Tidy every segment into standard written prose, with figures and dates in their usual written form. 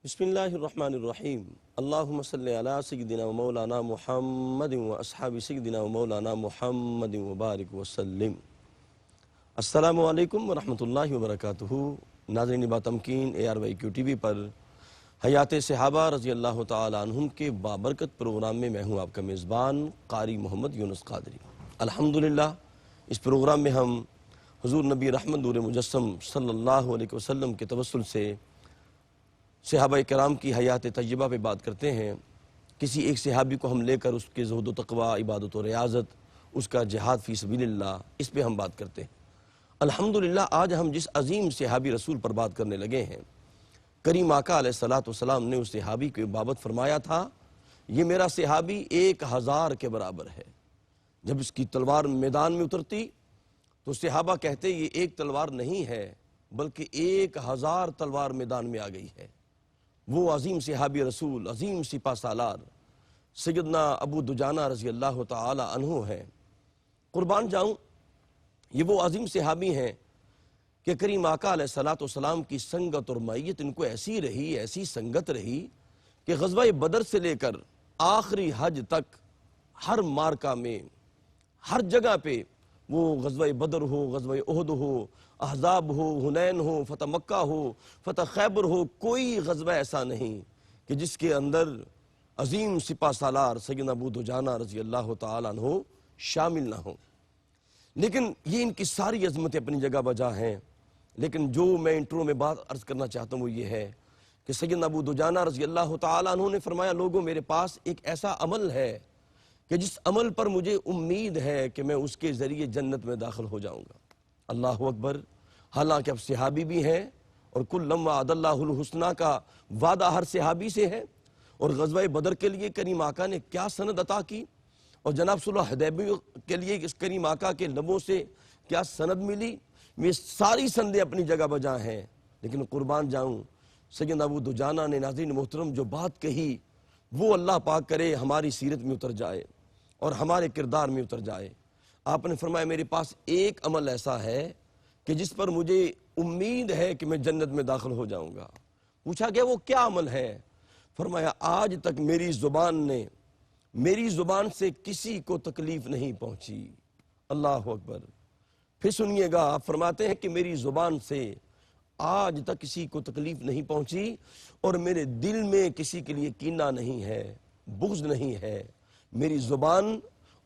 بسم اللہ الرحمن الرحیم اللہم صلی علی سیدنا و مولانا محمد و اصحاب سیدنا و مولانا محمد و بارک وسلم۔ السلام علیکم ورحمۃ اللہ وبرکاتہ۔ ناظرین باتمکین ARYQ TV پر حیات صحابہ رضی اللہ تعالی عنہم کے بابرکت پروگرام میں ہوں آپ کا میزبان قاری محمد یونس قادری۔ الحمدللہ اس پروگرام میں ہم حضور نبی رحمت نور مجسم صلی اللہ علیہ وسلم کے توسل سے صحابہ کرام کی حیات طیبہ پہ بات کرتے ہیں۔ کسی ایک صحابی کو ہم لے کر اس کے زہد و تقوی، عبادت و ریاضت، اس کا جہاد فی سبیل اللہ، اس پہ ہم بات کرتے ہیں۔ الحمدللہ آج ہم جس عظیم صحابی رسول پر بات کرنے لگے ہیں، کریم آقا علیہ السلام نے اس صحابی کے بابت فرمایا تھا، یہ میرا صحابی 1000 کے برابر ہے۔ جب اس کی تلوار میدان میں اترتی تو صحابہ کہتے یہ ایک تلوار نہیں ہے بلکہ 1000 تلوار میدان میں آ گئی ہے۔ وہ عظیم صحابی رسول، عظیم سپہ سالار سیدنا ابو دجانہ رضی اللہ تعالی عنہ ہیں۔ قربان جاؤں، یہ وہ عظیم صحابی ہیں کہ کریم آقا علیہ السلام کی سنگت اور معیت ان کو ایسی رہی، ایسی سنگت رہی کہ غزوہ بدر سے لے کر آخری حج تک ہر مارکہ میں، ہر جگہ پہ، وہ غزوہ بدر ہو، غزوہ احد ہو، احزاب ہو، حنین ہو، فتح مکہ ہو، فتح خیبر ہو، کوئی غزوہ ایسا نہیں کہ جس کے اندر عظیم سپہ سالار سیدنا ابو دجانہ رضی اللہ تعالیٰ عنہ شامل نہ ہوں۔ لیکن یہ ان کی ساری عظمتیں اپنی جگہ بجا ہیں، لیکن جو میں انٹرو میں بات عرض کرنا چاہتا ہوں وہ یہ ہے کہ سیدنا ابو دجانہ رضی اللہ تعالیٰ عنہ نے فرمایا، لوگوں میرے پاس ایک ایسا عمل ہے کہ جس عمل پر مجھے امید ہے کہ میں اس کے ذریعے جنت میں داخل ہو جاؤں گا۔ اللہ اکبر۔ حالانکہ اب صحابی بھی ہیں اور کلم وعد اللہ الحسنہ کا وعدہ ہر صحابی سے ہے، اور غزوہ بدر کے لیے کریم آقا نے کیا سند عطا کی، اور جناب صلح حدیبیہ کے لیے اس کریم آقا کے لبوں سے کیا سند ملی، یہ ساری سندیں اپنی جگہ بجا ہیں۔ لیکن قربان جاؤں، سیدنا ابو دجانہ نے ناظرین محترم جو بات کہی، وہ اللہ پاک کرے ہماری سیرت میں اتر جائے اور ہمارے کردار میں اتر جائے۔ آپ نے فرمایا میرے پاس ایک عمل ایسا ہے کہ جس پر مجھے امید ہے کہ میں جنت میں داخل ہو جاؤں گا۔ پوچھا گیا وہ کیا عمل ہے؟ فرمایا آج تک میری زبان سے کسی کو تکلیف نہیں پہنچی۔ اللہ اکبر۔ پھر سنیے گا، آپ فرماتے ہیں کہ میری زبان سے آج تک کسی کو تکلیف نہیں پہنچی اور میرے دل میں کسی کے لیے کینہ نہیں ہے، بغض نہیں ہے۔ میری زبان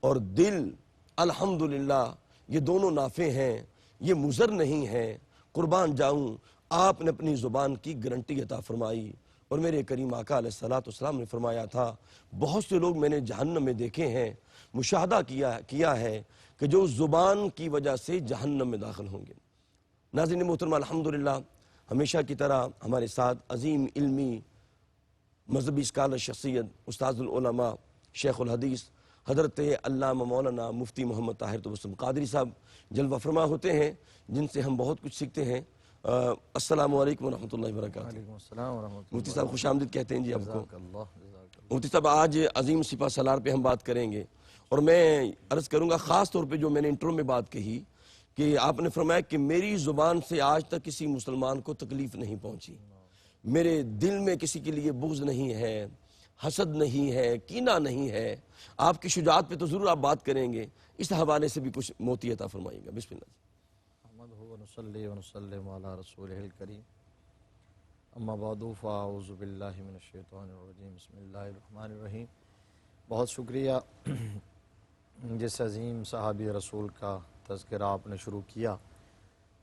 اور دل الحمدللہ یہ دونوں نافع ہیں، یہ مضر نہیں ہیں۔ قربان جاؤں، آپ نے اپنی زبان کی گارنٹی عطا فرمائی، اور میرے کریم آقا علیہ السلام نے فرمایا تھا، بہت سے لوگ میں نے جہنم میں دیکھے ہیں، مشاہدہ کیا ہے کہ جو زبان کی وجہ سے جہنم میں داخل ہوں گے۔ ناظرین محترم، الحمدللہ ہمیشہ کی طرح ہمارے ساتھ عظیم علمی مذہبی اسکالر شخصیت، استاذ العلماء، شیخ الحدیث حضرت علامہ مولانا مفتی محمد طاہر تبسم قادری صاحب جلوہ فرما ہوتے ہیں، جن سے ہم بہت کچھ سیکھتے ہیں۔ السلام علیکم ورحمۃ اللہ وبرکاتہ۔ وعلیکم السلام ورحمۃ اللہ۔ مفتی صاحب خوش آمدید کہتے ہیں جی آپ کو۔ جزاک اللہ، جزاک اللہ۔ مفتی صاحب آج عظیم سپہ سالار پہ ہم بات کریں گے، اور میں عرض کروں گا خاص طور پہ جو میں نے انٹرو میں بات کہی کہ آپ نے فرمایا کہ میری زبان سے آج تک کسی مسلمان کو تکلیف نہیں پہنچی، میرے دل میں کسی کے لیے بغض نہیں ہے، حسد نہیں ہے، کینہ نہیں ہے۔ آپ کی شجاعت پہ تو ضرور آپ بات کریں گے، اس حوالے سے بھی کچھ موتی عطا فرمائیے گا۔ بسم اللہ۔ نحمدہ ونصلی ونسلم علی رسولہ الکریم، اما بعد فاعوذ باللہ من الشیطان الرجیم، بسم اللہ الرحمن الرحیم۔ بہت شکریہ، جس عظیم صحابی رسول کا تذکرہ آپ نے شروع کیا،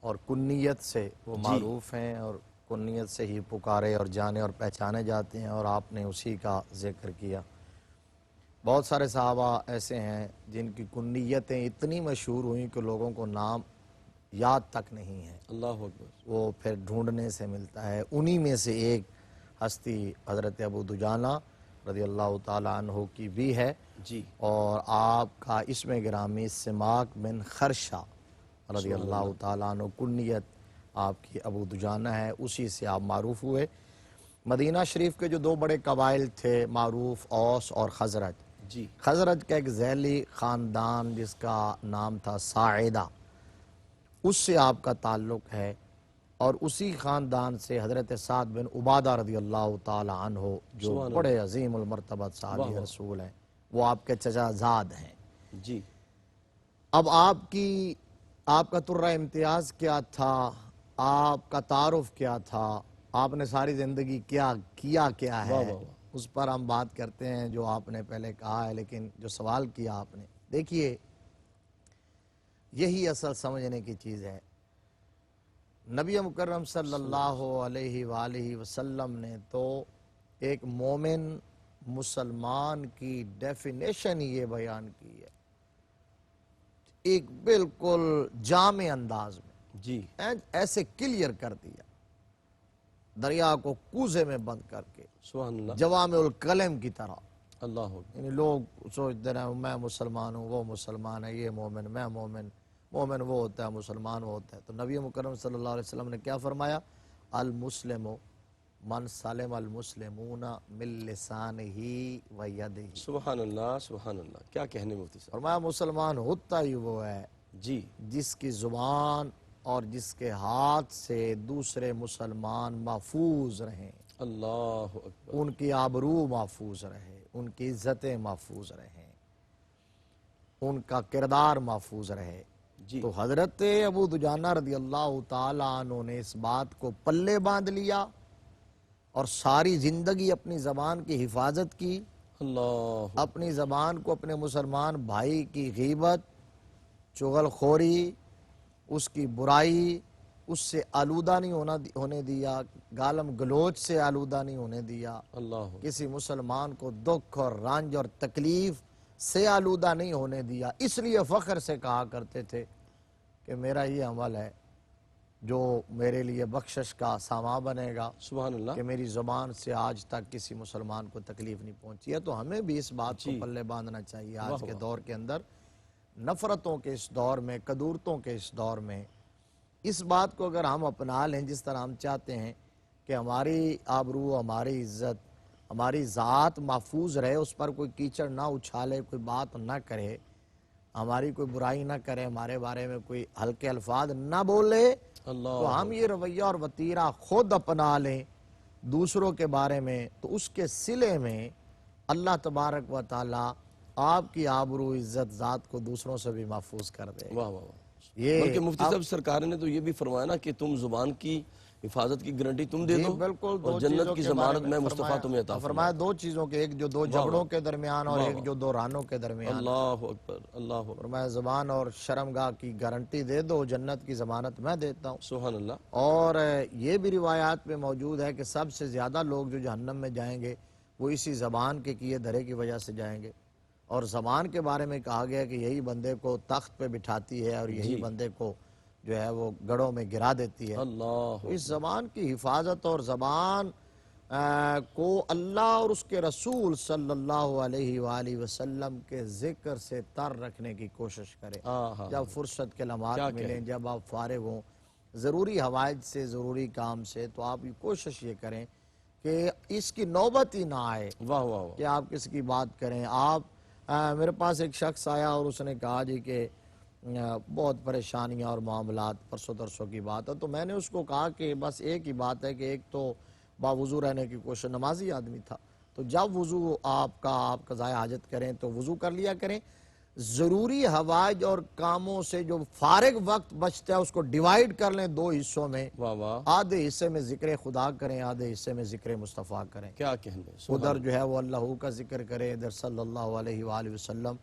اور کنیت سے وہ معروف ہیں، اور کنیت سے ہی پکارے اور جانے اور پہچانے جاتے ہیں، اور آپ نے اسی کا ذکر کیا۔ بہت سارے صحابہ ایسے ہیں جن کی کنیتیں اتنی مشہور ہوئیں کہ لوگوں کو نام یاد تک نہیں ہے، اللہ اکبر۔ وہ پھر ڈھونڈنے سے ملتا ہے۔ انہی میں سے ایک ہستی حضرت ابو دجانہ رضی اللہ تعالیٰ عنہ کی بھی ہے، جی، اور آپ کا اسم گرامی سماک بن خرشہ رضی اللہ تعالیٰ عنہ، کنیت آپ کی ابو دجانہ ہے، اسی سے آپ معروف ہوئے۔ مدینہ شریف کے جو دو بڑے قبائل تھے معروف، اوس اور خزرج، جی، خزرج کا ایک ذیلی خاندان جس کا نام تھا ساعدہ، اس سے آپ کا تعلق ہے، اور اسی خاندان سے حضرت سعد بن عبادہ رضی اللہ تعالی عنہ جو سبحان بڑے عظیم المرتبہ صحابی رسول ہیں، وہ آپ کے چچا زاد ہیں۔ جی اب آپ کا ترہ امتیاز کیا تھا، آپ کا تعارف کیا تھا، آپ نے ساری زندگی کیا واہ ہے، واہ اس پر ہم بات کرتے ہیں جو آپ نے پہلے کہا ہے۔ لیکن جو سوال کیا آپ نے، دیکھیے یہی اصل سمجھنے کی چیز ہے۔ نبی مکرم صلی اللہ علیہ وآلہ وسلم نے تو ایک مومن مسلمان کی ڈیفینیشن یہ بیان کی ہے، ایک بالکل جامع انداز میں، جی ایسے کلیئر کر دیا، دریا کو کوزے میں بند کر کے، سبحان اللہ جوامع الکلم کی طرح۔ اللہ اکبر یعنی لوگ سوچتے رہے میں مسلمان ہوں، وہ مسلمان ہے، یہ مومن، میں مومن، مومن وہ ہوتا ہے، مسلمان وہ ہوتا ہے۔ تو نبی مکرم صلی اللہ علیہ وسلم نے کیا فرمایا؟ المسلم من سلم المسلمون من لسانہ و یدہ۔ سبحان اللہ سبحان اللہ، کیا کہنے مفتی صاحب۔ فرمایا مسلمان ہوتا ہی وہ ہے جی جس کی زبان اور جس کے ہاتھ سے دوسرے مسلمان محفوظ رہیں، اللہ اکبر، ان کی آبرو محفوظ رہے، ان کی عزتیں محفوظ رہیں، ان کا کردار محفوظ رہے۔ جی تو حضرت ابو دجانہ رضی اللہ تعالیٰ عنہ نے اس بات کو پلے باندھ لیا اور ساری زندگی اپنی زبان کی حفاظت کی، اللہ اپنی زبان کو اپنے مسلمان بھائی کی غیبت، چغل خوری، اس کی برائی، اس سے آلودہ نہیں ہونے دیا، گالم گلوچ سے آلودہ نہیں ہونے دیا، اللہ کسی مسلمان کو دکھ اور رنج اور تکلیف سے آلودہ نہیں ہونے دیا۔ اس لیے فخر سے کہا کرتے تھے کہ میرا یہ عمل ہے جو میرے لیے بخشش کا سامان بنے گا، سبحان اللہ کہ میری زبان سے آج تک کسی مسلمان کو تکلیف نہیں پہنچی ہے۔ تو ہمیں بھی اس بات کو جی پلے باندھنا چاہیے آج واہ کے واہ، دور کے اندر، نفرتوں کے اس دور میں، کدورتوں کے اس دور میں، اس بات کو اگر ہم اپنا لیں جس طرح ہم چاہتے ہیں کہ ہماری آبرو، ہماری عزت، ہماری ذات محفوظ رہے، اس پر کوئی کیچڑ نہ اچھالے، کوئی بات نہ کرے، ہماری کوئی برائی نہ کرے، ہمارے بارے میں کوئی ہلکے الفاظ نہ بولے، اللہ تو ہم یہ رویہ اور وتیرہ خود اپنا لیں دوسروں کے بارے میں، تو اس کے صلے میں اللہ تبارک و تعالی آپ کی آبرو، عزت، ذات کو دوسروں سے بھی محفوظ کر دے گا۔ واہ واہ واہ، یہ بلکہ مفتی صاحب سرکار نے تو یہ بھی فرمایا نا کہ تم زبان کی حفاظت کی گارنٹی تم دے جی دو بالکل، دو اور چیزوں جنت کی کے بارے ضمانت میں مصطفیٰ تمہیں عطا فرمایا دو چیزوں کے، ایک جو دو جبڑوں کے درمیان اور واہ ایک واہ، جو دو رانوں کے درمیان۔ اللہ اکبر اللہ اکبر، فرمایا زبان اور شرمگاہ کی گارنٹی دے دو، جنت کی ضمانت میں دیتا ہوں۔ سبحان اللہ، اور یہ بھی روایات میں موجود ہے کہ سب سے زیادہ لوگ جو جہنم میں جائیں گے وہ اسی زبان کے کیے دھرے کی وجہ سے جائیں گے۔ اور زبان کے بارے میں کہا گیا کہ یہی بندے کو تخت پہ بٹھاتی ہے اور یہی جی بندے کو جو ہے وہ گڑھوں میں گرا دیتی ہے۔ اللہ تو اس زبان کی حفاظت اور زبان کو اللہ اور اس کے رسول صلی اللہ علیہ وآلہ وسلم کے ذکر سے تر رکھنے کی کوشش کرے۔ ہاں جب فرصت کے لمحات کیا ملیں، کہیں، جب آپ فارغ ہوں ضروری حوائج سے، ضروری کام سے، تو آپ یہ کوشش یہ کریں کہ اس کی نوبت ہی نہ آئے واہ واہ واہ، کہ آپ کسی کی بات کریں۔ میرے پاس ایک شخص آیا اور اس نے کہا جی کہ بہت پریشانیاں اور معاملات، پرسوں ترسوں کی بات ہے، تو میں نے اس کو کہا کہ بس ایک ہی بات ہے کہ ایک تو باوضو رہنے کی کوشش، نمازی آدمی تھا، تو جب وضو آپ قضاء حاجت کریں تو وضو کر لیا کریں، ضروری حوائج اور کاموں سے جو فارغ وقت بچتا ہے اس کو ڈیوائیڈ کر لیں دو حصوں میں، واہ واہ، آدھے حصے میں ذکر خدا کریں، آدھے حصے میں ذکر مصطفیٰ کریں۔ کیا کہنے، سبحان ادھر جو ہے وہ اللہ کا ذکر کرے، ادھر صلی اللہ علیہ وآلہ وسلم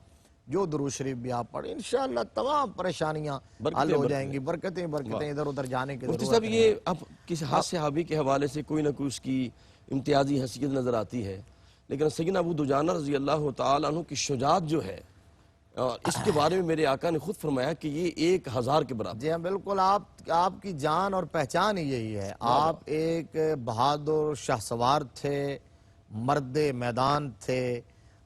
جو درود شریف بھی آپ پڑھیں، انشاءاللہ تمام پریشانیاں حل ہو جائیں گی، برکتیں ادھر ادھر جانے کی مفتی ضرورت صاحب نہیں۔ یہ اب کسی خاص صحابی کے حوالے سے کوئی نہ کوئی اس کی امتیازی حیثیت نظر آتی ہے، لیکن سیدنا ابو دجانہ رضی اللہ تعالیٰ عنہ کی شجاعت جو ہے، اس کے بارے میں میرے آقا نے خود فرمایا کہ یہ 1000 کے برابر۔ جی ہاں بالکل، آپ کی جان اور پہچان ہی یہی ہے، آپ ایک بہادر شاہ سوار تھے، مرد میدان تھے،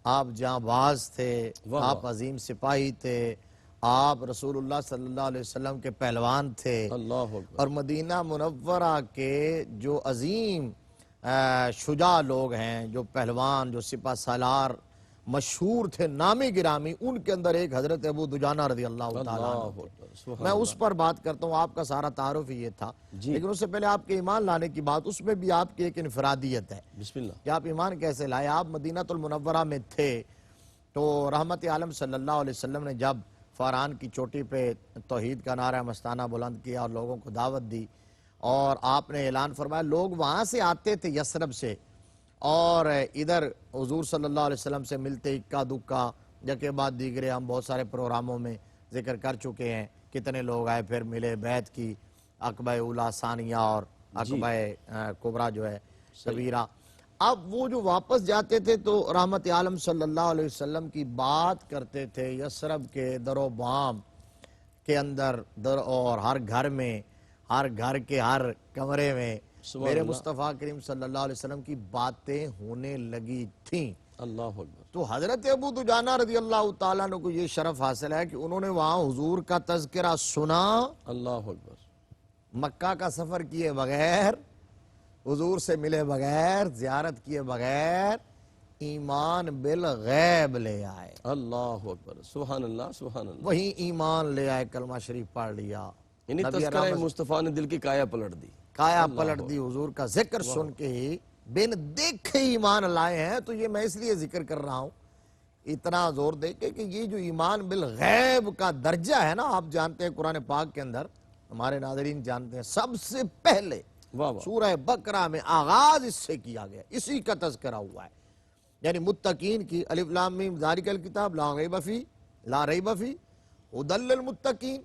آپ جاں باز تھے، آپ عظیم سپاہی تھے، آپ رسول اللہ صلی اللہ علیہ وسلم کے پہلوان تھے، اللہ اکبر، اور مدینہ منورہ کے جو عظیم شجاع لوگ ہیں، جو پہلوان، جو سپہ سالار مشہور تھے نامی گرامی، ان کے اندر ایک حضرت ابو دجانہ رضی اللہ تعالیٰ عنہ اللہ تھے۔ اکبر، سبحان میں اس اللہ۔ پر بات کرتا ہوں، آپ کا سارا تعارف ہی یہ تھا، جی لیکن اس سے پہلے آپ کے ایمان لانے کی بات، اس میں بھی آپ کی ایک انفرادیت ہے بسم اللہ۔ کہ آپ ایمان کیسے لائے۔ آپ مدینہ المنورہ میں تھے تو رحمت عالم صلی اللہ علیہ وسلم نے جب فاران کی چوٹی پہ توحید کا نعرہ مستانہ بلند کیا اور لوگوں کو دعوت دی، اور آپ نے اعلان فرمایا، لوگ وہاں سے آتے تھے یثرب سے، اور ادھر حضور صلی اللہ علیہ وسلم سے ملتے اکا دکا، جبکہ بعد دیگرے ہم بہت سارے پروگراموں میں ذکر کر چکے ہیں، کتنے لوگ آئے، پھر ملے، بیعت کی، عقبہ اولا ثانیہ اور عقبہ کبریٰ جو ہے کبیرہ۔ اب وہ جو واپس جاتے تھے تو رحمت عالم صلی اللہ علیہ وسلم کی بات کرتے تھے یثرب کے در و بام کے اندر، اور ہر گھر میں، ہر گھر کے ہر کمرے میں سبحان میرے اللہ۔ مصطفیٰ کریم صلی اللہ علیہ وسلم کی باتیں ہونے لگی تھیں۔ اللہ اکبر، تو حضرت ابو دجانہ رضی اللہ تعالیٰ عنہ کو یہ شرف حاصل ہے کہ انہوں نے وہاں حضور کا تذکرہ سنا، اللہ اکبر، مکہ کا سفر کیے بغیر، حضور سے ملے بغیر، زیارت کیے بغیر، ایمان بالغیب لے آئے، اللہ اکبر، سبحان اللہ، سبحان اللہ۔ وہیں ایمان لے آئے، کلمہ شریف پڑھ لیا، یعنی نبی تذکرہ رحمت مصطفیٰ نے دل کی کایا پلٹ دی۔ کایا پلٹ دی، حضور کا ذکر سن کے ہی بن دیکھے ایمان لائے ہیں۔ تو یہ میں اس لیے ذکر کر رہا ہوں اتنا زور دے کے کہ یہ جو ایمان بالغیب کا درجہ ہے نا، آپ جانتے ہیں قرآن پاک کے اندر، ہمارے ناظرین جانتے ہیں، سب سے پہلے واہ واہ، سورہ بقرہ میں آغاز اس سے کیا گیا، اسی کا تذکرہ ہوا ہے، یعنی متقین کی، الف لام میم ذالک الکتاب لا ریب فیہ، لا ریب فیہ ھدی للمتقین،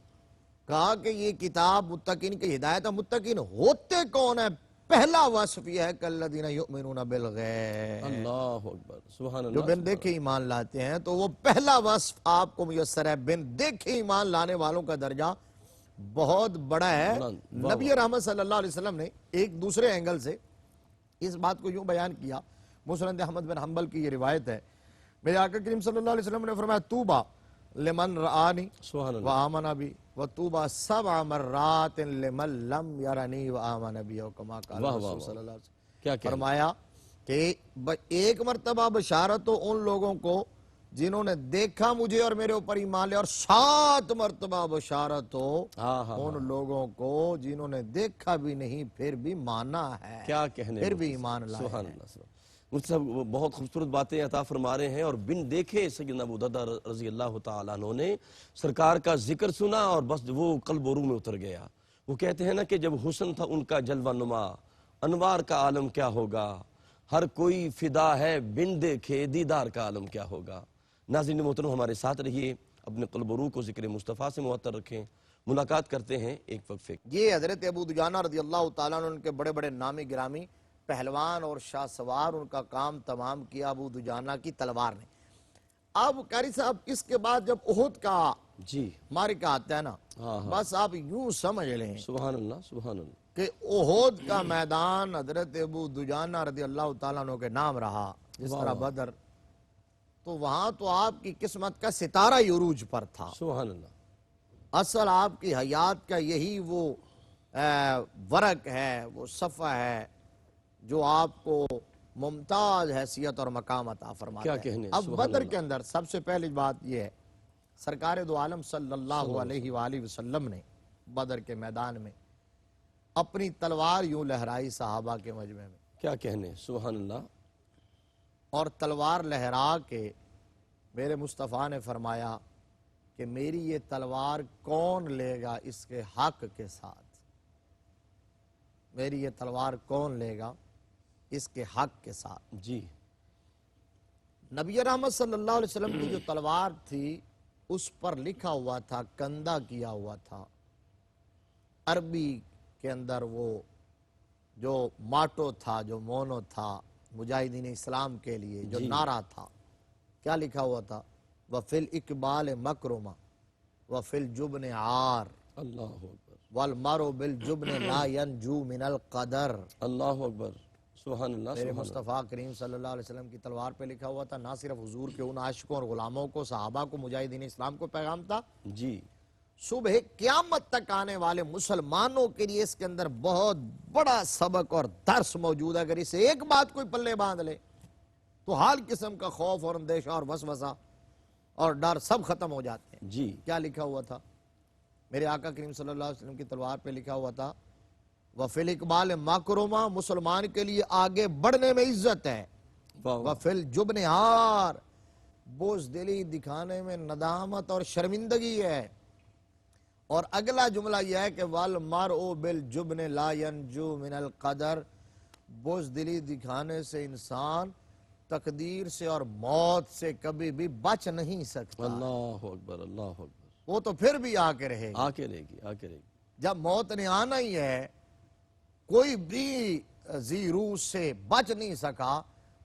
کہا کہ یہ کتاب متقین کی ہدایت ہے۔ متقین ہوتے کون ہیں؟ پہلا وصف یہ ہے کالذین یؤمنون بالغیب، اللہ اکبر، سبحان جو اللہ، بن دیکھے ایمان لاتے ہیں۔ تو وہ پہلا وصف آپ کو میسر ہے، بن دیکھے ایمان لانے والوں کا درجہ بہت بڑا ہے۔ واہ نبی رحمت صلی اللہ علیہ وسلم نے ایک دوسرے اینگل سے اس بات کو یوں بیان کیا، مسند احمد بن حنبل کی یہ روایت ہے، میرے آقا کریم صلی اللہ علیہ وسلم نے فرمایا، طوبیٰ لمن رآنی سبحان اللہ، وآمن بی وطوبیٰ 7 مرات لمن لم یرنی وآمن بی، او کما قال واہ رسول واہ صلی اللہ علیہ وسلم، کیا کہنا، فرمایا کہ ایک مرتبہ بشارت ہو ان لوگوں کو جنہوں نے دیکھا مجھے اور میرے اوپر ایمان لے، اور 7 مرتبہ بشارت ہو ہاں ہاں، ان لوگوں کو جنہوں نے دیکھا بھی نہیں پھر بھی مانا ہے، کیا کہنے، پھر بھی ایمان لائے سبحان ہیں۔ اللہ، سبحان اللہ۔ مجھ سے بہت خوبصورت باتیں عطا فرما رہے ہیں، اور بن دیکھے سیدنا ابو درداء رضی اللہ تعالیٰ عنہ نے سرکار کا ذکر سنا اور بس وہ قلب و روح میں اتر گیا۔ وہ کہتے ہیں نا کہ جب حسن تھا ان کا جلوہ نما، انوار کا عالم کیا ہوگا، ہر کوئی فدا ہے بن دیکھے دیدار کا عالم کیا ہوگا۔ ناظرین محترم، ہمارے ساتھ رہیے، اپنے قلب و روح کو ذکر مصطفیٰ سے معطر رکھیں۔ ملاقات کرتے ہیں ایک وقفے۔ یہ حضرت ابو دجانہ رضی اللہ تعالیٰ عنہ، ان کے بڑے بڑے نامی گرامی پہلوان اور شاہ سوار، ان کا کام تمام کیا ابو دجانہ کی تلوار نے۔ اب قاری صاحب اس کے بعد جب احد کا جی معرکہ آتا ہے نا، ہاں ہاں، بس آپ یوں سمجھ لیں سبحان اللہ، سبحان اللہ، کہ احد کا میدان حضرت ابو دجانہ رضی اللہ تعالیٰ عنہ کے نام رہا، جس طرح بدر، تو وہاں تو آپ کی قسمت کا ستارہ عروج پر تھا۔ سبحان اللہ، اصل آپ کی حیات کا یہی وہ ورق ہے، وہ صفحہ ہے جو آپ کو ممتاز حیثیت اور مقام عطا فرماتا کیا ہے۔ کہنے، اب سبحان بدر اللہ۔ کے اندر سب سے پہلی بات یہ ہے، سرکار دو عالم صلی اللہ علیہ وآلہ وسلم نے بدر کے میدان میں اپنی تلوار یوں لہرائی صحابہ کے مجمع میں، کیا کہنے، سبحان اللہ، اور تلوار لہرا کے میرے مصطفیٰ نے فرمایا کہ میری یہ تلوار کون لے گا اس کے حق کے ساتھ، میری یہ تلوار کون لے گا اس کے حق کے ساتھ۔ جی نبی رحمت صلی اللہ علیہ وسلم کی جو تلوار تھی اس پر لکھا ہوا تھا، کندہ کیا ہوا تھا، عربی کے اندر وہ جو ماٹو تھا، جو مونو تھا مجاہدین اسلام کے لیے جو نعرہ تھا، کیا لکھا ہوا تھا؟ وَفِي الْإِقْبَالِ مَكْرُمَ وَفِي الْجُبْنِ عَار اللہ اکبر، وَالْمَرُ بِالْجُبْنِ لَا يَنْجُو مِنَ الْقَدَرِ۔ اللہ اکبر، سبحان اللہ، میرے سبحان مصطفیٰ کریم صلی اللہ علیہ وسلم کی تلوار پہ لکھا ہوا تھا، نہ صرف حضور کے ان عاشقوں اور غلاموں کو، صحابہ کو، مجاہدین اسلام کو پیغام تھا، اللہ، جی صبح قیامت تک آنے والے مسلمانوں کے لیے اس کے اندر بہت بڑا سبق اور درس موجود ہے۔ اگر اسے ایک بات کوئی پلے باندھ لے تو ہر قسم کا خوف اور اندیشہ اور وسوسہ اور ڈر سب ختم ہو جاتے ہیں۔ جی کیا لکھا ہوا تھا؟ میرے آقا کریم صلی اللہ علیہ وسلم کی تلوار پہ لکھا ہوا تھا وَفِي الْإِقْبَالِ مَكْرُمَةٌ، مسلمان کے لیے آگے بڑھنے میں عزت ہے، واہ واہ، وَفِي الْجُبْنِ عار، بزدلی دکھانے میں ندامت اور شرمندگی ہے۔ اور اگلا جملہ یہ ہے کہ وَالْمَرْءُ بِالْجُبْنِ لَا يَنْجُو مِنَ الْقَدَرِ، بزدلی دکھانے سے انسان تقدیر سے اور موت سے کبھی بھی بچ نہیں سکتا، اللہ اکبر، اللہ اکبر، وہ تو پھر بھی آ کے رہے گا۔ آ کے رہے گی، آ کے رہے گی، جب موت نے آنا ہی ہے، کوئی بھی ذی روح سے بچ نہیں سکا،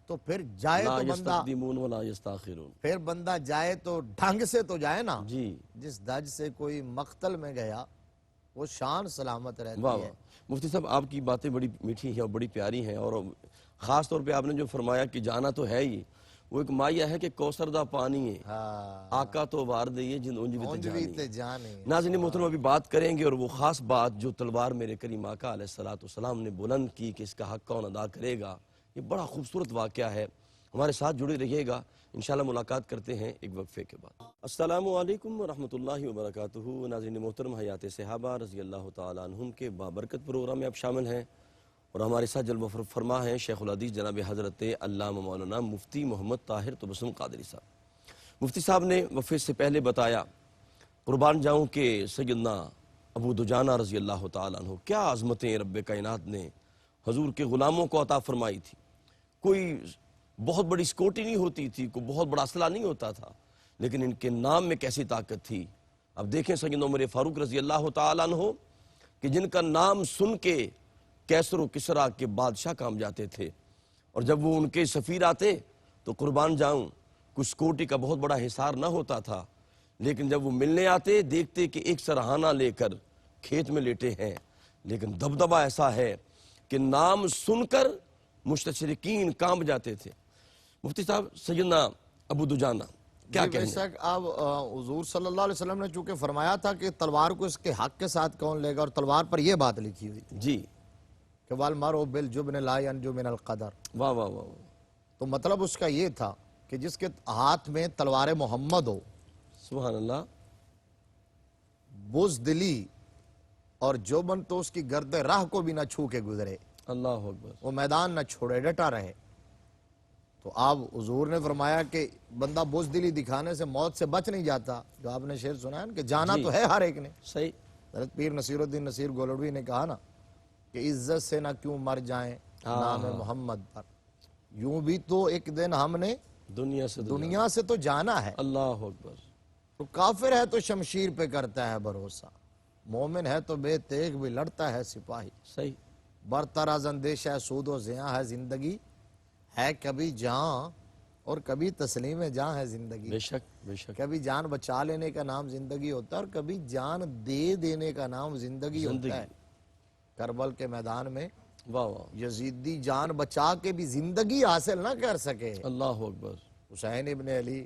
تو پھر جائے لا تو بندہ، یستقدمون ولا یستاخرون۔ پھر بندہ جائے تو ڈھنگ سے تو جائے نا۔ جی جس دج سے کوئی مقتل میں گیا وہ شان سلامت واہ رہتی واہ، ہے۔ مفتی صاحب آپ کی باتیں بڑی میٹھی ہیں اور بڑی پیاری ہیں، اور خاص طور پہ آپ نے جو فرمایا کہ جانا تو ہے ہی، وہ ایک مائیہ ہے کہ کوثر دا پانی ہے، ہاں، آقا تو وار دئیے جن اونج اونج بھی بھی تے تے جانی۔ ناظرین محترم ابھی بات کریں گے، اور وہ خاص بات جو تلوار میرے کریم آقا علیہ السلام نے بلند کی کہ اس کا حق کون ادا کرے گا، یہ بڑا خوبصورت واقعہ ہے۔ ہمارے ساتھ جڑے رہیے گا، انشاءاللہ ملاقات کرتے ہیں ایک وقفے کے بعد۔ السلام علیکم ورحمۃ اللہ وبرکاتہ۔ ناظرین محترم، حیات صحابہ رضی اللہ تعالیٰ عنہم کے بابرکت پروگرام میں آپ شامل ہیں، اور ہمارے ساتھ جلوہ فرما ہیں شیخ الحدیث جناب حضرت علامہ مولانا مفتی محمد طاہر تبسم قادری صاحب۔ مفتی صاحب نے وقفے سے پہلے بتایا، قربان جاؤں کہ سیدنا ابو دجانہ رضی اللہ تعالیٰ عنہ، کیا عظمتیں رب کائنات نے حضور کے غلاموں کو عطا فرمائی تھی۔ کوئی بہت بڑی سکوٹی نہیں ہوتی تھی، کوئی بہت بڑا اسلحہ نہیں ہوتا تھا، لیکن ان کے نام میں کیسی طاقت تھی۔ اب دیکھیں سیدنا عمر فاروق رضی اللہ تعالیٰ عنہ کہ جن کا نام سن کے کیسر و کسریٰ کے بادشاہ کام جاتے تھے، اور جب وہ ان کے سفیر آتے تو قربان جاؤں کچھ سکوٹی کا بہت بڑا حصار نہ ہوتا تھا، لیکن جب وہ ملنے آتے دیکھتے کہ ایک سرہانہ لے کر کھیت میں لیٹے ہیں، لیکن دبدبہ ایسا ہے کہ نام سن کر مستشرقین کانپ جاتے تھے۔ مفتی صاحب، سیدنا ابو دجانہ کیا جی، بے کہنے؟ شک اب حضور صلی اللہ علیہ وسلم نے چونکہ فرمایا تھا کہ تلوار کو اس کے حق کے ساتھ کون لے گا، اور تلوار پر یہ بات لکھی ہوئی تھی جی کہ وَالْمَرْءُ بِالْجُبْنِ لَا يَنْجُو مِنَ الْقَدَرِ، واہ واہ واہ، تو مطلب اس کا یہ تھا کہ جس کے ہاتھ میں تلوار محمد ہو، سبحان اللہ، بزدلی اور جوبن تو اس کی گرد راہ کو بھی نہ چھو کے گزرے، اللہ اکبر، وہ میدان نہ چھوڑے، ڈٹا رہے۔ تو آپ حضور نے فرمایا کہ بندہ بزدلی دکھانے سے موت سے بچ نہیں جاتا، جو آپ نے شعر سنا ہے نا کہ جانا جی تو ہے ہر ایک نے۔ صحیح، حضرت پیر نصیر الدین نصیر گولڑوی نے کہا نا کہ عزت سے نہ کیوں مر جائیں نام محمد پر، یوں بھی تو ایک دن ہم نے دنیا سے دنیا سے تو جانا ہے۔ اللہ اکبر، تو کافر ہے تو شمشیر پہ کرتا ہے بھروسہ، مومن ہے تو بے تیغ بھی لڑتا ہے سپاہی، صحیح، برتر از اندیشہ سود و زیاں ہے زندگی، ہے کبھی جان اور کبھی تسلیم جان ہے زندگی۔ بے شک بے شک، کبھی جان بچا لینے کا نام زندگی ہوتا ہے، اور کبھی جان دے دینے کا نام زندگی ہوتا ہے۔ کربل کے میدان میں واہ واہ، یزیدی جان بچا کے بھی زندگی حاصل نہ کر سکے، اللہ اکبر، حسین ابن علی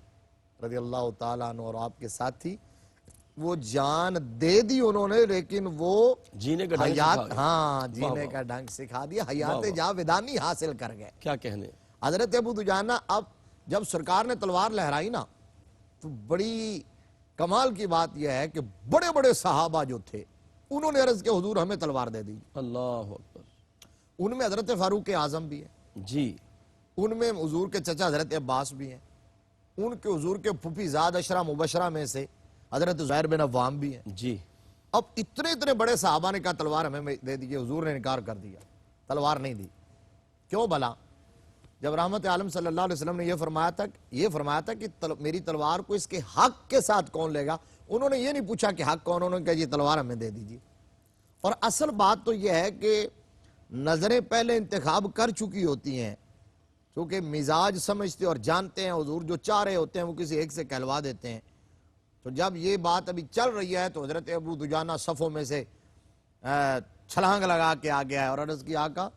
رضی اللہ تعالیٰ عنہ اور آپ کے ساتھی، وہ جان دے دی انہوں نے، لیکن وہ جینے کا ڈھنگ حیات، سکھا گئے۔ ہاں جینے کا ڈھنگ سکھا دیا، حیات جاودانی حاصل کر گئے۔ کیا کہنے، حضرت ابو دجانہ اب جب سرکار نے تلوار لہرائی نا، تو بڑی کمال کی بات یہ ہے کہ بڑے بڑے صحابہ جو تھے انہوں نے عرض کہ حضور ہمیں تلوار دے دی۔ اللہ اکبر، ان میں حضرت فاروق اعظم بھی ہیں، جی ان میں حضور کے چچا حضرت عباس بھی ہیں، ان کے حضور کے پھوپھی زاد عشرہ مبشرہ میں سے حضرت زبیر بن عوام بھی ہیں۔ جی، اب اتنے بڑے صحابہ نے کہا تلوار ہمیں دے دی، حضور نے انکار کر دیا، تلوار نہیں دی۔ کیوں بھلا؟ جب رحمت عالم صلی اللہ علیہ وسلم نے یہ فرمایا تھا کہ میری تلوار کو اس کے حق کے ساتھ کون لے گا، انہوں نے یہ نہیں پوچھا کہ حق کون، انہوں نے کہا یہ تلوار ہمیں دے دیجیے۔ اور اصل بات تو یہ ہے کہ نظریں پہلے انتخاب کر چکی ہوتی ہیں، کیونکہ مزاج سمجھتے اور جانتے ہیں حضور جو چاہ رہے ہوتے ہیں وہ کسی ایک سے کہلوا دیتے ہیں۔ تو جب یہ بات ابھی چل رہی ہے تو حضرت ابو دجانہ صفوں میں سے چھلانگ لگا کے آ گیا ہے اور عرض کی آقا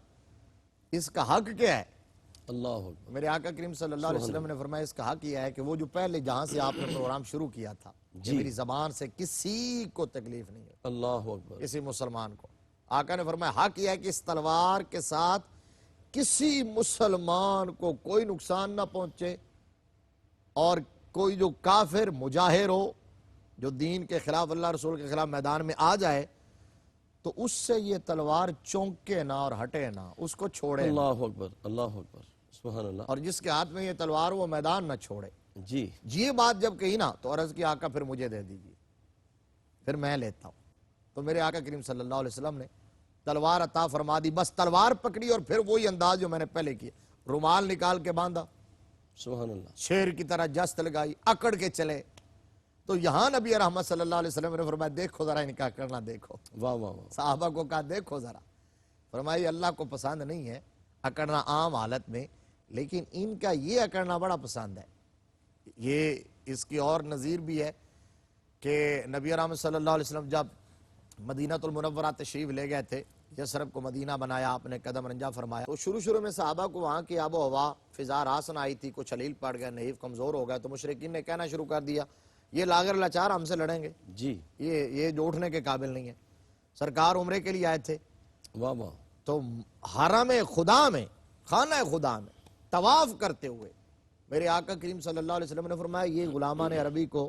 اس کا حق کیا ہے؟ اللہ اکبر، میرے آقا کریم صلی اللہ علیہ وسلم نے فرمایا اس کا حق یہ ہے کہ وہ جو پہلے جہاں سے آپ نے پروگرام شروع کیا تھا کہ میری زبان سے کسی کو تکلیف نہیں ہے، اللہ اکبر، کسی مسلمان کو، آقا نے فرمایا حق یہ ہے کہ اس تلوار کے ساتھ کسی مسلمان کو کوئی نقصان نہ پہنچے، اور کوئی جو کافر مجاہر ہو جو دین کے خلاف، اللہ رسول کے خلاف میدان میں آ جائے تو اس سے یہ تلوار چونکے نہ اور ہٹے نہ، اس کو چھوڑے نہ، اللہ اکبر، اللہ اکبر، سبحان اللہ۔ اور جس کے ہاتھ میں یہ تلوار وہ میدان نہ چھوڑے۔ جی یہ بات جب کہی نا تو عرض کی آقا پھر مجھے دے دیجیے، پھر میں لیتا ہوں۔ تو میرے آقا کریم صلی اللہ علیہ وسلم نے تلوار عطا فرما دی، بس تلوار پکڑی اور پھر وہی انداز جو میں نے پہلے کیا، رومال نکال کے باندھا، سبحان اللہ۔ شیر کی طرح جست لگائی، اکڑ کے چلے۔ تو یہاں نبی رحمت صلی اللہ علیہ وسلم نے فرمایا دیکھو ذرا ان کا کرنا دیکھو۔ واہ واہ واہ، صحابہ کو کہا دیکھو ذرا، فرمایا اللہ کو پسند نہیں ہے اکڑنا عام حالت میں، لیکن ان کا یہ اکڑنا بڑا پسند ہے۔ یہ اس کی اور نظیر بھی ہے کہ نبی رحمت صلی اللہ علیہ وسلم جب مدینہ المنورہ تشریف لے گئے تھے، یثرب کو مدینہ بنایا آپ نے، قدم رنجہ فرمایا، تو شروع میں صحابہ کو وہاں کی آب و ہوا فضا راسن آئی تھی، کچھ حلیل پڑ گئے، نحیف کمزور ہو گئے، تو مشرکین نے کہنا شروع کر دیا یہ لاغر لاچار ہم سے لڑیں گے، جی یہ جو اٹھنے کے قابل نہیں ہے۔ سرکار عمرے کے لیے آئے تھے، واہ واہ، تو حرم خدا میں، خانہ خدا میں طواف کرتے ہوئے میرے آقا کریم صلی اللہ علیہ وسلم نے فرمایا یہ غلامان عربی کو،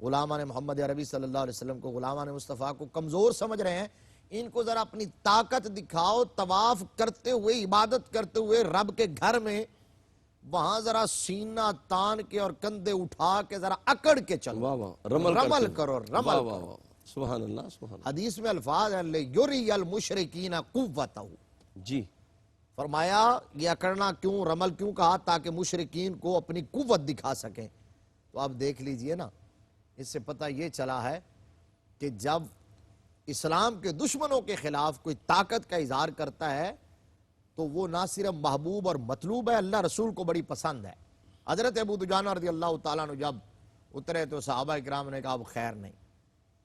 غلامان محمد عربی صلی اللہ علیہ وسلم کو، غلامان مصطفیٰ کو کمزور سمجھ رہے ہیں، ان کو ذرا اپنی طاقت دکھاؤ، طواف کرتے ہوئے، عبادت کرتے ہوئے رب کے گھر میں، وہاں ذرا سینہ تان کے اور کندھے اٹھا کے ذرا اکڑ کے چلو، واہ واہ، رمل کرو، واہ رمل واہ کرو۔ واہ، سبحان اللہ، سبحان اللہ۔ حدیث میں الفاظ ہیں لِیُرِیَ الْمُشْرِکِینَ قُوَّتَہُ، جی فرمایا یہ اکڑنا کیوں، رمل کیوں کہا، تاکہ مشرکین کو اپنی قوت دکھا سکیں۔ تو آپ دیکھ لیجئے نا، اس سے پتہ یہ چلا ہے کہ جب اسلام کے دشمنوں کے خلاف کوئی طاقت کا اظہار کرتا ہے تو وہ نہ صرف محبوب اور مطلوب ہے، اللہ رسول کو بڑی پسند ہے۔ حضرت ابو دجانہ رضی اللہ تعالیٰ عنہ جب اترے تو صحابہ اکرام نے کہا اب خیر نہیں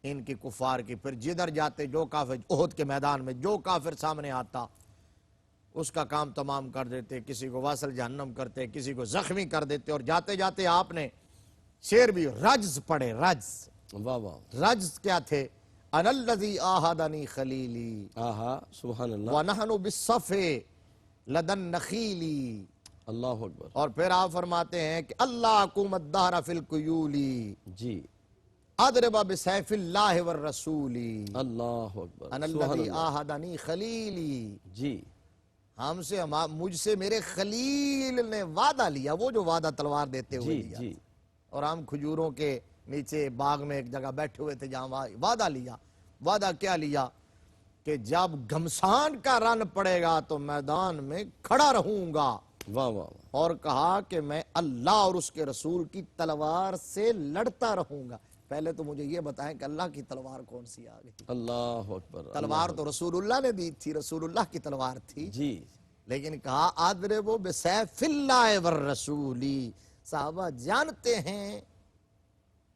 ان کی کفار کی، پھر جدھر جاتے جو کافر احد کے میدان میں جو کافر سامنے آتا اس کا کام تمام کر دیتے، کسی کو واصل جہنم کرتے، کسی کو زخمی کر دیتے، اور جاتے جاتے آپ نے شعر بھی رجز پڑھے، رجز۔ واہ واہ، رجز کیا تھے؟ انا الذی آہدنی خلیلی آہا، سبحان اللہ، وَنَحْنُ بِالصَّفِ لَدَن نَخِیلی۔ اللہ اکبر، اور پھر آپ فرماتے ہیں کہ اللہ کم الدہر فی القیولی جی اضرب بسیف اللہ والرسولی اللہ اکبر، انا سبحان الذی اللہ، آہدنی خلیلی۔ جی مجھ سے میرے خلیل نے وعدہ لیا، وہ جو وعدہ تلوار دیتے ہوئے جی لیا، جی، اور ہم کھجوروں کے نیچے باغ میں ایک جگہ بیٹھے ہوئے تھے جہاں وعدہ لیا۔ وعدہ کیا لیا؟ کہ جب گھمسان کا رن پڑے گا تو میدان میں کھڑا رہوں گا، واہ واہ، اور کہا کہ میں اللہ اور اس کے رسول کی تلوار سے لڑتا رہوں گا۔ پہلے تو مجھے یہ بتائیں کہ اللہ کی تلوار کون سی آ گئی؟ اللہ اکبر، تلوار تو رسول اللہ نے دی تھی، رسول اللہ کی تلوار تھی، جی لیکن کہا اضرب بسیف اللہ والرسولی۔ صحابہ جانتے ہیں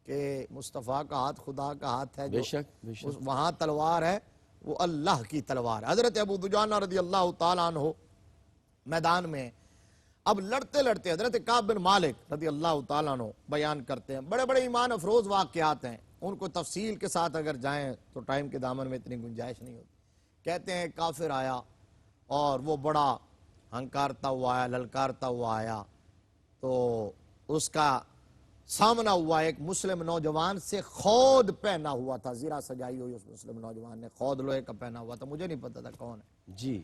کہ مصطفیٰ کا ہاتھ خدا کا ہاتھ ہے، بے شک بے شک، وہاں تلوار ہے وہ اللہ کی تلوار ہے۔ حضرت ابو دجانہ رضی اللہ تعالیٰ عنہ میدان میں اب لڑتے لڑتے حضرت کعب بن مالک رضی اللہ تعالیٰ عنہ بیان کرتے ہیں، بڑے بڑے ایمان افروز واقعات ہیں، ان کو تفصیل کے ساتھ اگر جائیں تو ٹائم کے دامن میں اتنی گنجائش نہیں ہوتی۔ کہتے ہیں کافر آیا اور وہ بڑا ہنکارتا ہوا آیا، للکارتا ہوا آیا، تو اس کا سامنا ہوا ایک مسلم نوجوان سے، خود پہنا ہوا تھا، زرہ سجائی ہوئی اس مسلم نوجوان نے، خود لوہے کا پہنا ہوا تھا، مجھے نہیں پتا تھا کون ہے، جی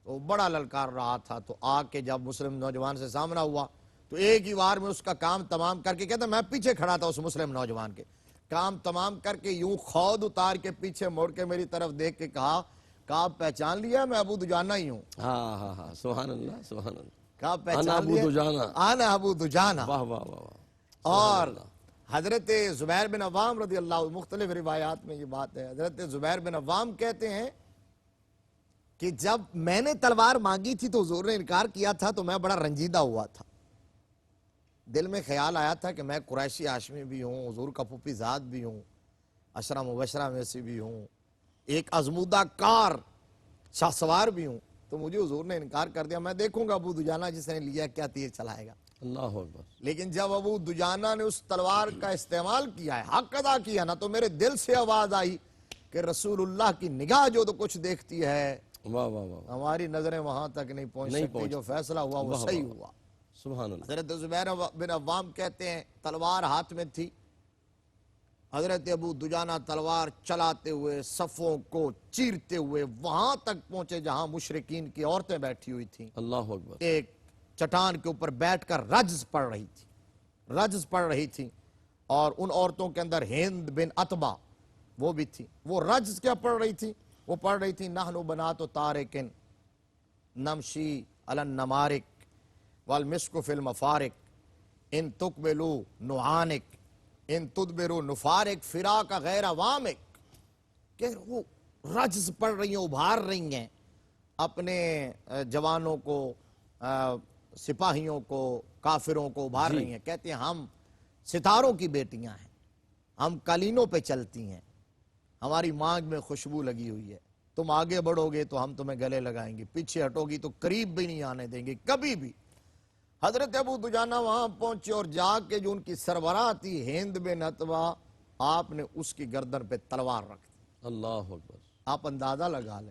تو بڑا للکار رہا تھا۔ تو آ کے جب مسلم نوجوان سے سامنا ہوا تو ایک ہی وار میں اس کا کام تمام کر کے، کہتا میں پیچھے کھڑا تھا اس مسلم نوجوان کے، کام تمام کر کے یوں خود اتار کے پیچھے مڑ کے میری طرف دیکھ کے کہا کہا پہچان لیا میں ابو دجانہ ہی ہوں؟ ہاں ہاں ہاں، سبحان اللہ، سبحان اللہ، کہا انا پہچان ابو لیا؟ دجانہ، انا ابو دجانہ۔ واہ واہ واہ واہ، اور حضرت زبیر بن عوام رضی اللہ عنہ، مختلف روایات میں یہ بات ہے، حضرت زبیر بن عوام کہتے ہیں کہ جب میں نے تلوار مانگی تھی تو حضور نے انکار کیا تھا تو میں بڑا رنجیدہ ہوا تھا، دل میں خیال آیا تھا کہ میں قریشی ہاشمی بھی ہوں، حضور کا پھوپھی زاد بھی ہوں، عشرہ مبشرہ میں سے بھی ہوں، ایک ازمودہ کار شاہ سوار بھی ہوں، تو مجھے حضور نے انکار کر دیا، میں دیکھوں گا ابو دجانہ جس نے لیا کیا تیر چلائے گا۔ اللہ اکبر، لیکن جب ابو دجانہ نے اس تلوار کا استعمال کیا ہے، حق ادا کیا نا، تو میرے دل سے آواز آئی کہ رسول اللہ کی نگاہ جو تو کچھ دیکھتی ہے واہ واہ واہ، ہماری نظریں وہاں تک نہیں پہنچ سکتی، جو فیصلہ ہوا وہ صحیح ہوا۔ سبحان اللہ۔ حضرت زبیر بن عوام کہتے ہیں تلوار ہاتھ میں تھی، حضرت ابو دجانہ تلوار چلاتے ہوئے صفوں کو چیرتے ہوئے وہاں تک پہنچے جہاں مشرکین کی عورتیں بیٹھی ہوئی تھیں، اللہ اکبر۔ ایک چٹان کے اوپر بیٹھ کر رجز پڑھ رہی تھی، اور ان عورتوں کے اندر ہند بن عتبہ وہ بھی تھی۔ وہ رجز کیا پڑھ رہی تھی؟ وہ پڑھ رہی تھی نحن بنات طارق نمشی علی النمارق والمسک فی المفارق ان تقبلوا نعانق ان تدبروا نفارق فراق غیر وامق، کہ وہ رجز پڑھ رہی ہیں، ابھار رہی ہیں اپنے جوانوں کو، سپاہیوں کو، کافروں کو ابھار رہی ہیں۔ کہتے ہیں ہم ستاروں کی بیٹیاں ہیں، ہم قالینوں پہ چلتی ہیں، ہماری مانگ میں خوشبو لگی ہوئی ہے، تم آگے بڑھو گے تو ہم تمہیں گلے لگائیں گے، پیچھے ہٹو گی تو قریب بھی نہیں آنے دیں گے کبھی بھی۔ حضرت ابو دجانہ وہاں پہنچے اور جا کے جو ان کی سربراہ تھی ہند بن عتبہ، آپ نے اس کی گردن پہ تلوار رکھ دی۔ اللہ اکبر۔ آپ اندازہ لگا لیں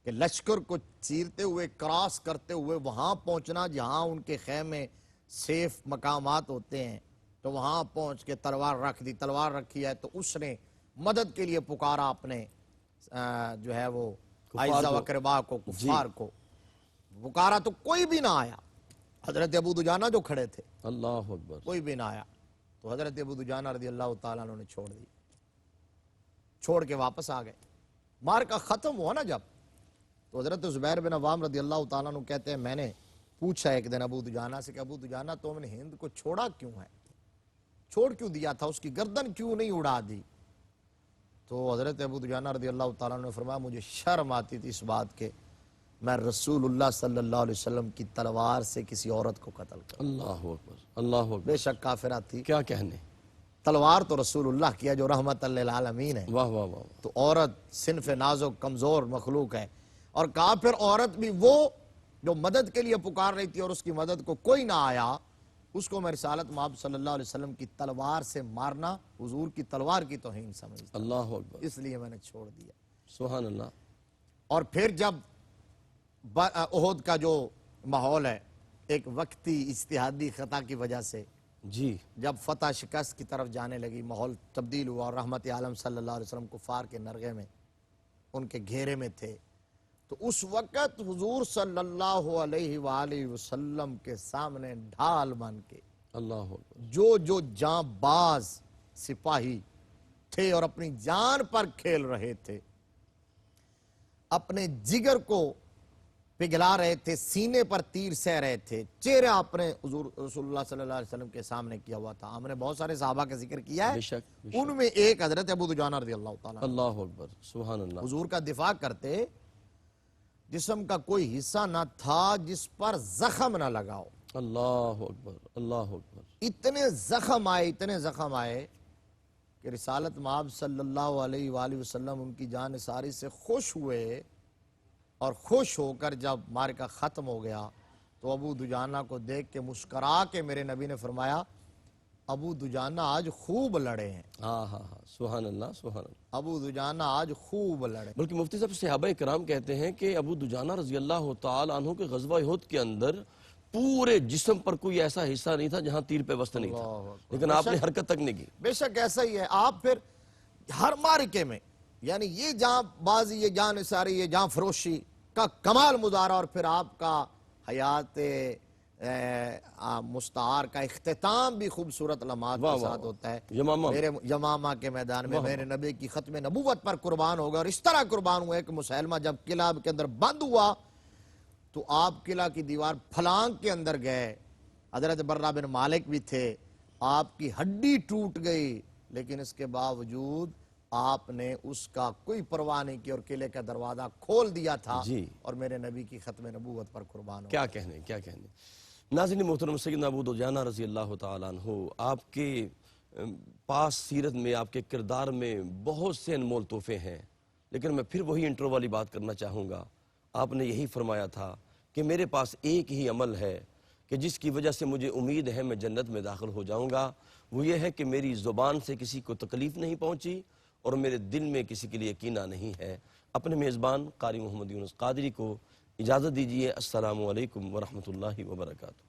کہ لشکر کو چیرتے ہوئے، کراس کرتے ہوئے وہاں پہنچنا جہاں ان کے خیمے سیف مقامات ہوتے ہیں، تو وہاں پہنچ کے تلوار رکھ دی۔ تلوار رکھی ہے تو اس نے مدد کے لیے پکارا اپنے جو ہے وہ عائزہ و اقربا کو، کفار کو پکارا، تو کوئی بھی نہ آیا۔ حضرت ابو دجانہ جو کھڑے تھے، اللہ اکبر۔ کوئی بھی نہ آیا، تو حضرت ابو دجانہ رضی اللہ تعالیٰ عنہ نے چھوڑ دی، چھوڑ کے واپس آ گئے۔ معرکہ ختم ہوا نا جب، تو حضرت زبیر بن عوام رضی اللہ تعالیٰ عنہ کہتے ہیں میں نے پوچھا ایک دن ابو دجانہ سے کہ ابو دجانہ تم نے ہند کو چھوڑا کیوں ہے، چھوڑ کیوں دیا تھا، اس کی گردن کیوں نہیں اڑا دی؟ تو حضرت ابو دجانہ رضی اللہ تعالیٰ عنہ نے فرمایا مجھے شرم آتی تھی اس بات کے میں رسول اللہ صلی اللہ علیہ وسلم کی تلوار سے کسی عورت کو قتل کروں۔ اللہ اکبر، اللہ اکبر۔ بے شک کافرہ تھی، کیا کہنے، تلوار تو رسول اللہ کیا جو رحمت للعالمین ہے، واہ واہ واہ۔ تو عورت صنف نازک کمزور مخلوق ہے، اور کافر عورت بھی وہ جو مدد کے لیے پکار رہی تھی اور اس کی مدد کو کوئی نہ آیا، اس کو میں رسالت مآب صلی اللہ علیہ وسلم کی تلوار سے مارنا حضور کی تلوار کی توہین سمجھتا، اللہ اکبر، اس لیے میں نے چھوڑ دیا۔ سبحان اللہ۔ اور پھر جب احد کا جو ماحول ہے، ایک وقتی اجتہادی خطا کی وجہ سے جی، جب فتح شکست کی طرف جانے لگی، ماحول تبدیل ہوا اور رحمت عالم صلی اللہ علیہ وسلم کفار کے نرغے میں، ان کے گھیرے میں تھے، تو اس وقت حضور صلی اللہ علیہ وآلہ وسلم کے سامنے ڈھال بن کے اللہ اکبر، جو جاں باز سپاہی تھے اور اپنی جان پر کھیل رہے تھے، اپنے جگر کو پگھلا رہے تھے، سینے پر تیر سہ رہے تھے، چہرہ اپنے حضور رسول اللہ صلی اللہ علیہ وسلم کے سامنے کیا ہوا تھا۔ ہم نے بہت سارے صحابہ کا ذکر کیا ہے، بے شک، بے شک۔ ان میں ایک حضرت ابو دجانہ رضی اللہ تعالیٰ عنہ اللہ اکبر، سبحان اللہ۔ حضور کا دفاع کرتے، جسم کا کوئی حصہ نہ تھا جس پر زخم نہ لگاؤ، اللہ اکبر، اللہ اکبر۔ اتنے زخم آئے کہ رسالت مآب صلی اللہ علیہ وآلہ وسلم ان کی جان نثاری سے خوش ہوئے، اور خوش ہو کر جب معرکہ ختم ہو گیا تو ابو دجانہ کو دیکھ کے مسکرا کے میرے نبی نے فرمایا ابو دجانہ آج خوب لڑے ہیں، ہاں ہاں ہاں، سبحان اللہ، سبحان اللہ۔ ابو دجانہ آج خوب لڑے۔ بلکہ مفتی صاحب صحابہ کرام کہتے ہیں کہ ابو دجانہ رضی اللہ تعالی عنہ کے غزوہ احد کے اندر پورے جسم پر کوئی ایسا حصہ نہیں تھا جہاں تیر پہ وسط نہیں تھا، لیکن آپ نے حرکت تک نہیں کی۔ بے شک ایسا ہی ہے، آپ پھر ہر معرکے میں یعنی یہ جہاں بازی، یہ جہاں نثاری، یہ جہاں فروشی کا کمال مظاہرہ، اور پھر آپ کا حیات مستعار کا اختتام بھی خوبصورت لمحات کے ساتھ ہوتا ہے۔ میرے یمامہ کے میدان میں میرے نبی کی ختم نبوت پر قربان ہو گئے، اور اس طرح قربان ہوئے کہ مسلمہ جب قلعہ کے اندر بند ہوا تو آپ قلعہ کی دیوار پھلانگ کے اندر گئے، حضرت برہ بن مالک بھی تھے، آپ کی ہڈی ٹوٹ گئی، لیکن اس کے باوجود آپ نے اس کا کوئی پرواہ نہیں کی اور قلعے کا دروازہ کھول دیا تھا، اور میرے نبی کی ختم نبوت پر قربان ہو۔ کیا کہنے، کیا کہنے۔ ناظرین محترم، سیدنا ابو دجانہ رضی اللہ تعالیٰ عنہ آپ کے پاس سیرت میں، آپ کے کردار میں بہت سے انمول تحفے ہیں، لیکن میں پھر وہی انٹرو والی بات کرنا چاہوں گا۔ آپ نے یہی فرمایا تھا کہ میرے پاس ایک ہی عمل ہے کہ جس کی وجہ سے مجھے امید ہے میں جنت میں داخل ہو جاؤں گا، وہ یہ ہے کہ میری زبان سے کسی کو تکلیف نہیں پہنچی اور میرے دل میں کسی کے لیے کینہ نہیں ہے۔ اپنے میزبان قاری محمد یونس قادری کو اجازت دیجیے۔ السلام علیکم ورحمۃ اللہ وبرکاتہ۔